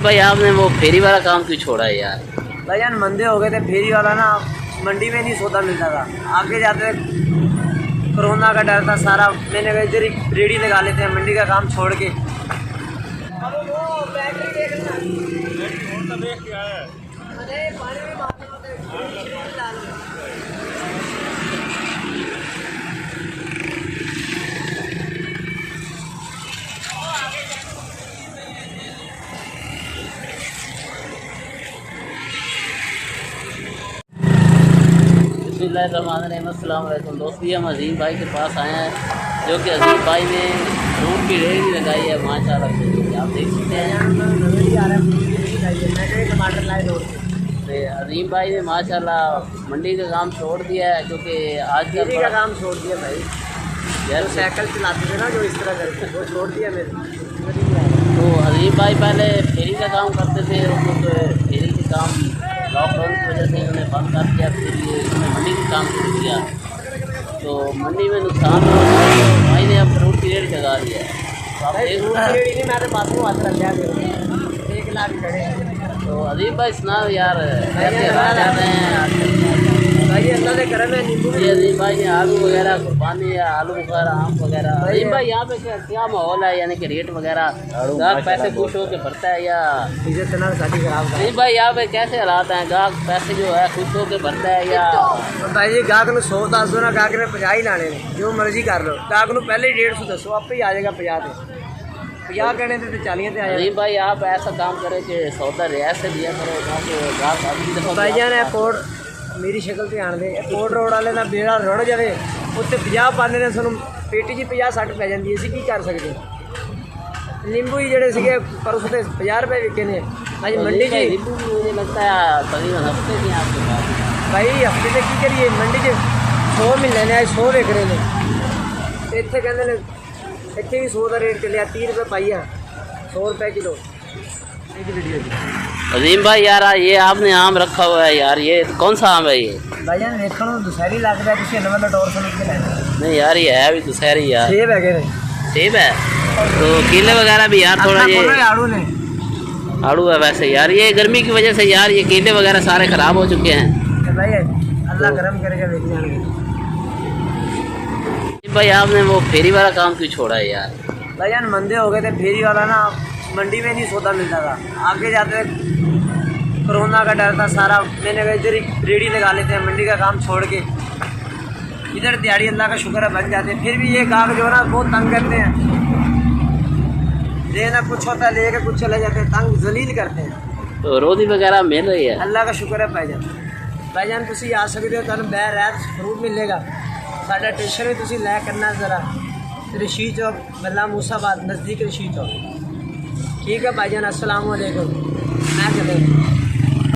भाई आपने वो फेरी वाला काम क्यों छोड़ा है यार? भाईजान मंदे हो गए थे, फेरी वाला ना मंडी में नहीं सौदा मिलता था, आगे जाते कोरोना का डर था सारा। मैंने कहा इधर ही रेडी लगा लेते हैं, मंडी का काम छोड़ के। अस्सलाम वालेकुम दोस्तों, हम अजीम भाई के पास आए हैं, जो कि अजीम भाई ने फ्रूट की रेहड़ी लगाई है माशाल्लाह से। आप देख सकते हैं टमाटर लाए दो। तो अजीम भाई ने माशाल्लाह मंडी का काम छोड़ दिया है, क्योंकि आजकल का काम छोड़ दिया भाई। यार साइकिल चलाते थे ना जो इस तरह करके, वो छोड़ दिया मेरे। तो अजीम भाई पहले फेरी का काम करते थे, उनको तो फेरी के काम लॉकडाउन की वजह से उन्होंने बंद कर दिया, फिर ये उन्होंने मंडी का काम शुरू किया। तो मंडी में नुकसान हुआ, तो भाई ने अब फ्रूट की रेट लगा दिया है। तो आप देख नहीं, मैं तो बाथरूम हाथ रख दिया, 1 लाख खड़े। तो अजीम भाई सुनाओ यार, कैसे हालात जाते हैं भाई अल्लाह से करम है। नींबू जी अजीम भाई ने आलू वगैरह कुर्बानी या आलू वगैरह आम वगैरह, अजीम भाई यहाँ पे क्या माहौल है, यानी कि रेट वगैरह गाहक पैसे खुश होकर भरता है या अजीम भाई यहाँ पे कैसे हालात हैं? गाहक पैसे जो है खुश होकर भरता है या भाई जी गाहक ने 100 दस दो ना, गाहक ने 50 ही लाने ने, जो मर्जी कर लो। गाहक को पहले 150 दसो, आप ही आ जाएगा 50 से 50 कहने थे 40 से आए। अजीम भाई आप ऐसा काम करें कि सौदा रियायत से दिया करो, गाहक अगली दफा भाई जान एयरपोर्ट मेरी शक्ल से आने दे, एयरपोर्ट रोड वाले ना बेड़ा रुड़ जाए, उत्ते 50 पाने ने सानू पेटी जी 50-60 पै जाती है। असीं की कर सकते? नींबू ही जड़े सीगे पर उसते 50 रुपए विके ने। भाई मंडी जी नींबू भी मुझे लगता है तकरीबन हफ्ते की आपके पास। भाई हफ्ते से की करिए, मंडी च 100 मिलने ने, 100 विक रहे हैं। इतने कहते हैं इतने भी 100 का रेट चलिया, 30 रुपये पाइया, 100 रुपये किलो। अजीम भाई यार ये आपने आम रखा हुआ है यार, ये कौन सा आम है ये? भाई जान देखो दुशहरी लग रहा है, किसी नंबर टोर समझ के लेना। नहीं यार ये है भी दुशहरी यार। सेब है क्या? सेब है, तो केले वगैरह भी यार थोड़ा ये आड़ू ने आड़ू है वैसे यार। ये गर्मी की वजह से यार ये केले वगैरह सारे ख़राब हो चुके हैं। भाई अल्लाह करम करेगा, देख जाएंगे। भाई आपने वो फेरी वाला काम क्यों छोड़ा है यार? भाई जान मंदे हो गए थे, फेरी वाला ना मंडी में नहीं सौदा मिलता था, आगे जाते कोरोना का डर था सारा। मैंने कहा इधर ही रेडी लगा लेते हैं, मंडी का काम छोड़ के इधर दिहाड़ी अल्लाह का शुक्र है बन जाते हैं। फिर भी ये गाहक जो है ना बहुत तंग करते हैं, लेना कुछ होता है लेकर कुछ चले जाते हैं, तंग जलील करते हैं। तो रोटी वगैरह मिल रही है? अल्लाह का शुक्र है भाईजान। भाईजान तुसी आ सकते हो, तुम बैर रात फ्रूट मिलेगा साढ़ा स्टेशन में, तुसी लै करना जरा रशीद चौक बल्ला मूसाबाद नज़दीक रशीद चौक। ठीक है भाईजान, अस्सलाम वालेकुम। मैं चले।